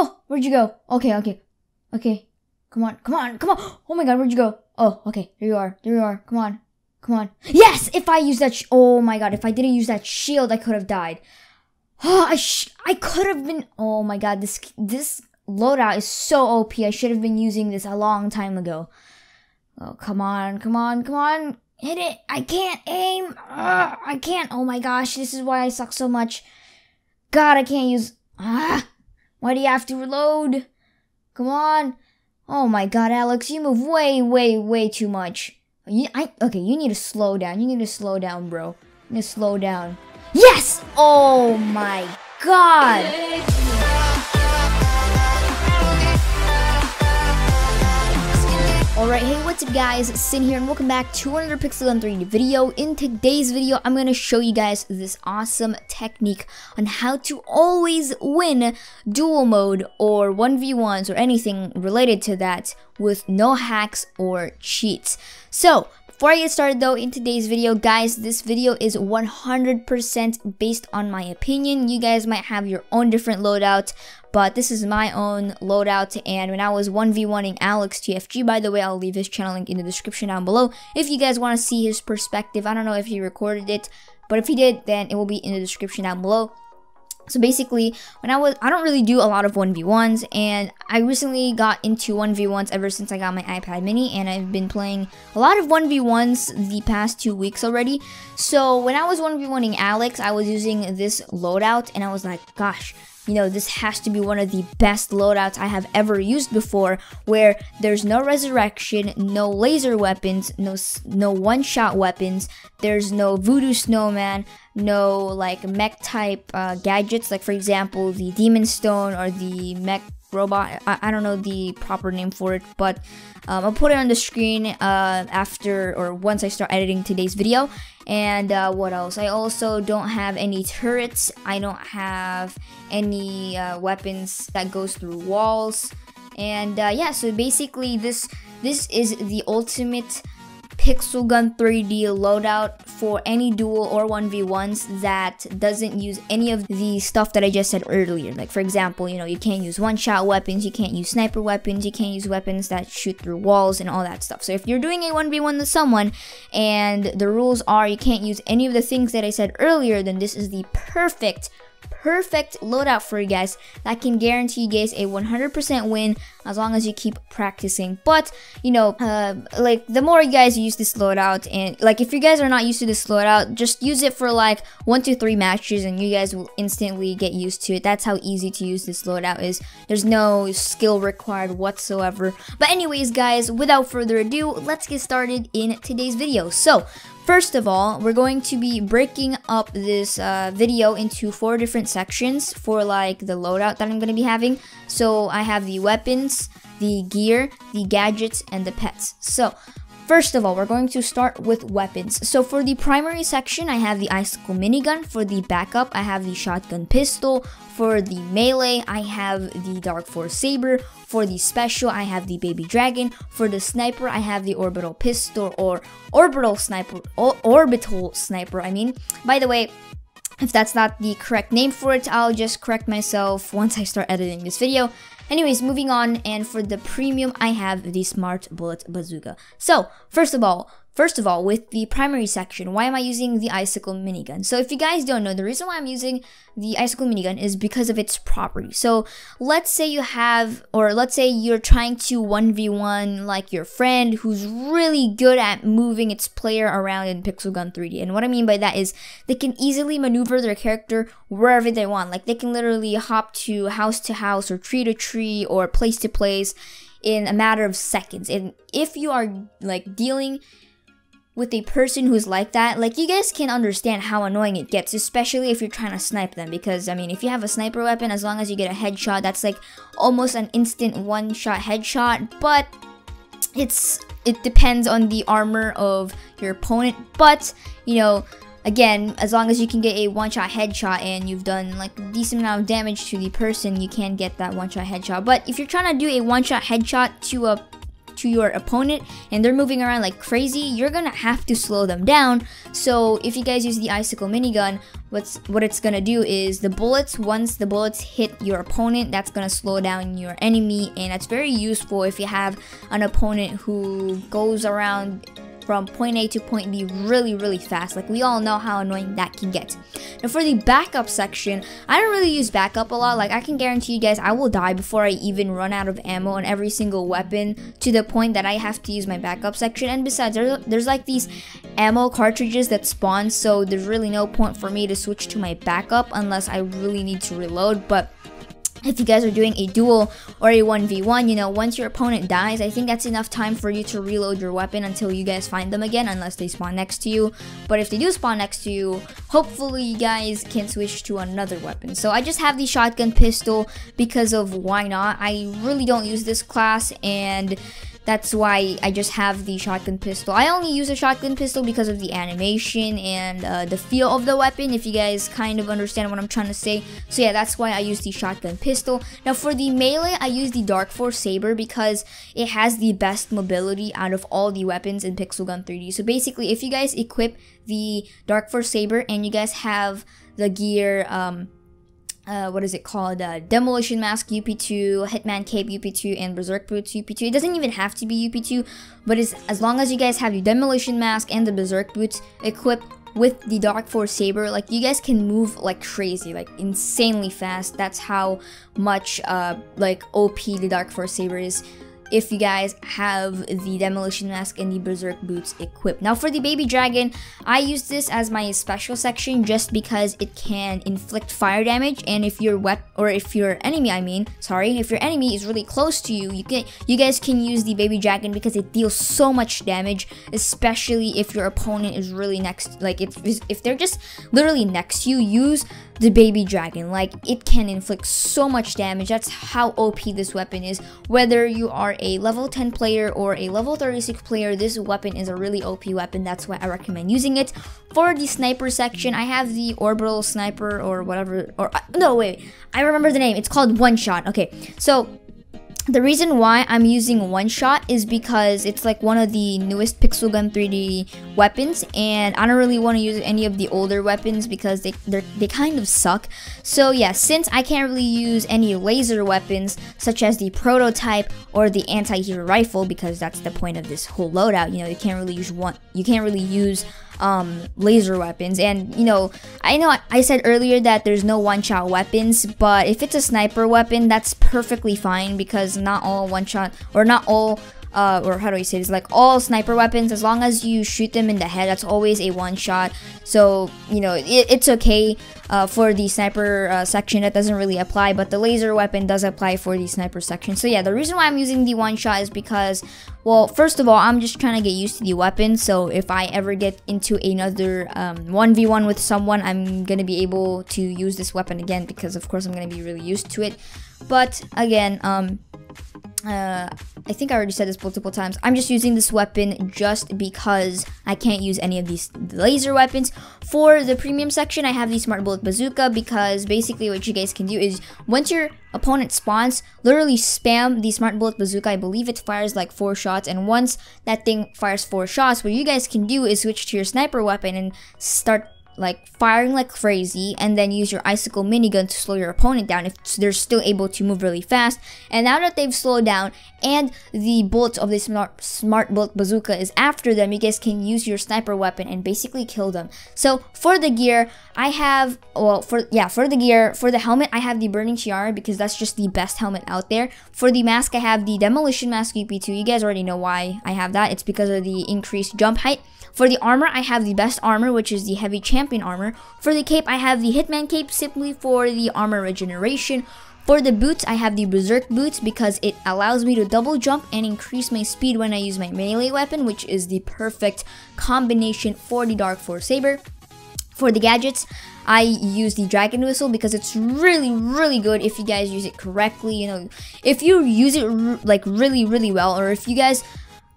Oh, where'd you go? Okay, okay. Okay. Come on, come on, come on. Oh my god, where'd you go? Oh, okay. There you are. There you are. Come on. Come on. Yes! If I used that oh my god, if I didn't use that shield, I could have died. Oh, I could have been... Oh my god, this loadout is so OP. I should have been using this a long time ago. Oh, come on, come on, come on. Hit it. I can't aim. I can't. Oh my gosh, this is why I suck so much. God, I can't use... Why do you have to reload? Come on. Oh my god, Alex, you move way, way, way too much. Okay, you need to slow down. You need to slow down, bro. You need to slow down. Yes! Oh my god! Alright, hey, what's up guys, Sin here and welcome back to another Pixel Gun 3D video. In today's video, I'm going to show you guys this awesome technique on how to always win duel mode or 1v1s or anything related to that with no hacks or cheats. So, before I get started though, in today's video, guys, this video is 100% based on my opinion. You guys might have your own different loadout, but this is my own loadout. And when I was 1v1ing Alex TFG, by the way, I'll leave his channel link in the description down below if you guys want to see his perspective. I don't know if he recorded it, but if he did, then it will be in the description down below. So basically, when I don't really do a lot of 1v1s, and I recently got into 1v1s ever since I got my iPad mini, and I've been playing a lot of 1v1s the past 2 weeks already. So when I was 1v1ing Alex, I was using this loadout, and I was like, gosh, you know, this has to be one of the best loadouts I have ever used before, where there's no resurrection, no laser weapons, no one-shot weapons, there's no voodoo snowman, no like mech type gadgets, like for example the demon stone or the mech robot. I don't know the proper name for it, but I'll put it on the screen after or once I start editing today's video. And what else? I also don't have any turrets. I don't have any weapons that goes through walls. And yeah, so basically this is the ultimate Pixel Gun 3D loadout for any duel or 1v1s that doesn't use any of the stuff that I just said earlier. Like for example, you know, you can't use one-shot weapons, you can't use sniper weapons, you can't use weapons that shoot through walls and all that stuff. So if you're doing a 1v1 with someone and the rules are you can't use any of the things that I said earlier, then this is the perfect loadout for you guys that can guarantee you guys a 100% win as long as you keep practicing. But you know, like the more you guys use this loadout, and like if you guys are not used to this loadout, just use it for like 1 to 3 matches and you guys will instantly get used to it. That's how easy to use this loadout is. There's no skill required whatsoever. But anyways guys, without further ado, let's get started in today's video. So first of all, we're going to be breaking up this video into 4 different sections for like the loadout that I'm going to be having. So I have the weapons, the gear, the gadgets, and the pets. So first of all, we're going to start with weapons. So for the primary section, I have the icicle minigun. For the backup, I have the shotgun pistol. For the melee, I have the Dark Force Saber. For the special, I have the baby dragon. For the sniper, I have the orbital pistol or orbital sniper, I mean. By the way, if that's not the correct name for it, I'll just correct myself once I start editing this video. Anyways, moving on, and for the premium, I have the smart bullet bazooka. So, first of all, with the primary section, why am I using the icicle minigun? So if you guys don't know, the reason why I'm using the icicle minigun is because of its property. So let's say you have, or let's say you're trying to 1v1 like your friend who's really good at moving its player around in Pixel Gun 3D. And what I mean by that is they can easily maneuver their character wherever they want. Like they can literally hop to house or tree to tree or place to place in a matter of seconds. And if you are like dealing with a person who's like that, like you guys can understand how annoying it gets, especially if you're trying to snipe them. Because I mean, if you have a sniper weapon, as long as you get a headshot, that's like almost an instant one-shot headshot. But it depends on the armor of your opponent. But you know, again, as long as you can get a one-shot headshot and you've done like a decent amount of damage to the person, you can get that one-shot headshot. But if you're trying to do a one-shot headshot to your opponent and they're moving around like crazy, you're gonna have to slow them down. So if you guys use the icicle minigun, what it's gonna do is once the bullets hit your opponent, that's gonna slow down your enemy, and that's very useful if you have an opponent who goes around from point A to point B really fast. Like, we all know how annoying that can get. Now for the backup section, I don't really use backup a lot. Like, I can guarantee you guys I will die before I even run out of ammo on every single weapon, to the point that I have to use my backup section. And besides, there's like these ammo cartridges that spawn, so there's really no point for me to switch to my backup unless I really need to reload. But if you guys are doing a duel or a 1v1, you know, once your opponent dies, I think that's enough time for you to reload your weapon until you guys find them again, unless they spawn next to you. But if they do spawn next to you, hopefully you guys can switch to another weapon. So I just have the shotgun pistol because of why not. I really don't use this class, and that's why I just have the shotgun pistol. I only use a shotgun pistol because of the animation and the feel of the weapon, if you guys kind of understand what I'm trying to say. So yeah, that's why I use the shotgun pistol. Now for the melee, I use the Dark Force Saber because it has the best mobility out of all the weapons in Pixel Gun 3D. So basically, if you guys equip the Dark Force Saber and you guys have the gear, what is it called? Demolition Mask UP2, Hitman Cape UP2, and Berserk Boots UP2. It doesn't even have to be UP2, but as long as you guys have your Demolition Mask and the Berserk Boots equipped with the Dark Force Saber, like, you guys can move like crazy, like insanely fast. That's how much like OP the Dark Force Saber is, if you guys have the Demolition Mask and the Berserk Boots equipped. Now for the Baby Dragon, I use this as my special section just because it can inflict fire damage, and if your enemy is really close to you, you guys can use the Baby Dragon because it deals so much damage, especially if your opponent is really next, like if they're just literally next to you, use the Baby Dragon. Like, it can inflict so much damage. That's how OP this weapon is. Whether you are a level 10 player or a level 36 player, this weapon is a really OP weapon. That's why I recommend using it. For the sniper section, I have the Orbital Sniper or whatever, no, wait, I remember the name. It's called One Shot. Okay, so the reason why I'm using One Shot is because it's like one of the newest Pixel Gun 3D weapons, and I don't really want to use any of the older weapons because they kind of suck. So yeah, since I can't really use any laser weapons such as the prototype or the anti-hero rifle, because that's the point of this whole loadout, you know, you can't really use laser weapons. And I know I said earlier that there's no one-shot weapons, but if it's a sniper weapon, that's perfectly fine, because not all one-shot, or not all or how do I say this, like all sniper weapons, as long as you shoot them in the head, that's always a one-shot. So it's okay for the sniper section. That doesn't really apply, but the laser weapon does apply for the sniper section. So yeah, the reason why I'm using the one-shot is because, well, first of all, I'm just trying to get used to the weapon, so if I ever get into another 1v1 with someone, I'm gonna be able to use this weapon again, because of course I'm gonna be really used to it. But again, I think I already said this multiple times, I'm just using this weapon just because I can't use any of these laser weapons. For the premium section, I have the Smart Bullet Bazooka, because basically what you guys can do is, once your opponent spawns, literally spam the Smart Bullet Bazooka. I believe it fires like 4 shots, and once that thing fires 4 shots, what you guys can do is switch to your sniper weapon and start like firing like crazy, and then use your icicle minigun to slow your opponent down if they're still able to move really fast. And now that they've slowed down and the bullets of the smart bullet bazooka is after them, you guys can use your sniper weapon and basically kill them. So for the gear, I have, well, for the helmet, I have the Burning Tiara, because that's just the best helmet out there. For the mask, I have the Demolition Mask UP2. You guys already know why I have that. It's because of the increased jump height. For the armor, I have the best armor, which is the Heavy Champion armor. For the cape, I have the Hitman Cape, simply for the armor regeneration. For the boots, I have the Berserk Boots, because it allows me to double jump and increase my speed when I use my melee weapon, which is the perfect combination for the Dark Force Saber. For the gadgets, I use the Dragon Whistle, because it's really good if you guys use it correctly. If you use it like really well, or if you guys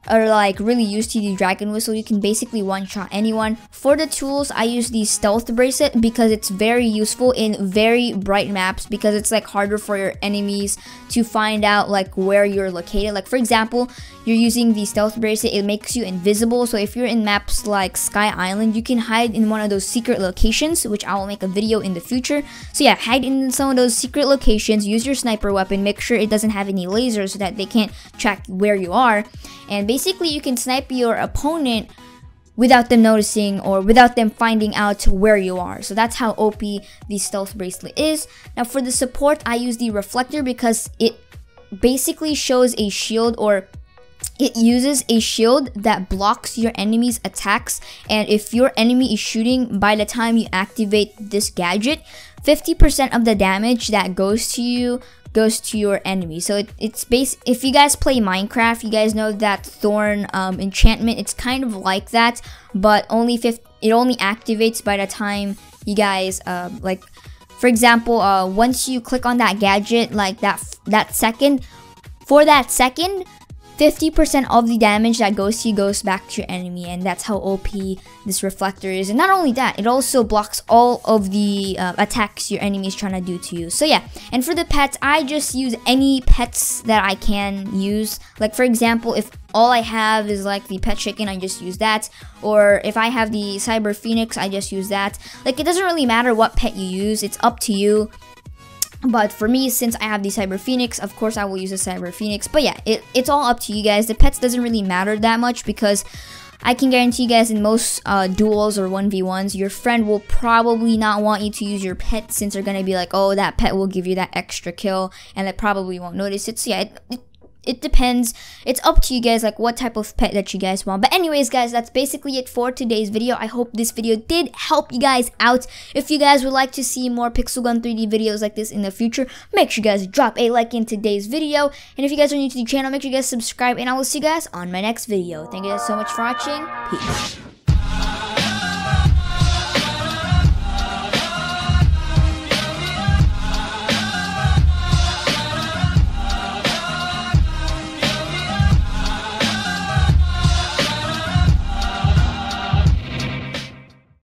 are like really used to the dragon whistle, you can basically one-shot anyone. For the tools, I use the stealth bracelet because it's very useful in very bright maps, because it's like harder for your enemies to find out like where you're located. Like for example, you're using the stealth bracelet, it makes you invisible. So if you're in maps like Sky Island, you can hide in one of those secret locations, which I will make a video in the future. So yeah, hide in some of those secret locations, use your sniper weapon, make sure it doesn't have any lasers so that they can't track where you are. And basically you can snipe your opponent without them noticing or without them finding out where you are. So that's how OP the stealth bracelet is. Now for the support, I use the reflector because it basically shows a shield, or it uses a shield that blocks your enemy's attacks. And if your enemy is shooting, by the time you activate this gadget, 50% of the damage that goes to you goes to your enemy. So it's if you guys play Minecraft, you guys know that thorn enchantment, it's kind of like that, but it only activates by the time you guys like for example, once you click on that gadget, like that second, 50% of the damage that goes to you goes back to your enemy, and that's how OP this reflector is. And not only that, it also blocks all of the attacks your enemy is trying to do to you. So yeah, and for the pets, I just use any pets that I can use. Like for example, if all I have is like the pet chicken, I just use that. Or if I have the cyber phoenix, I just use that. Like it doesn't really matter what pet you use, it's up to you. But for me, since I have the Cyber Phoenix, of course I will use a Cyber Phoenix. But yeah, it's all up to you guys. The pets doesn't really matter that much, because I can guarantee you guys in most duels or 1v1s, your friend will probably not want you to use your pet, since they're going to be like, oh, that pet will give you that extra kill, and they probably won't notice it. So yeah, it depends. It's up to you guys, like what type of pet that you guys want. But anyways guys, that's basically it for today's video. I hope this video did help you guys out. If you guys would like to see more Pixel Gun 3D videos like this in the future, make sure you guys drop a like in today's video. And if you guys are new to the channel, make sure you guys subscribe, and I will see you guys on my next video. Thank you guys so much for watching. Peace.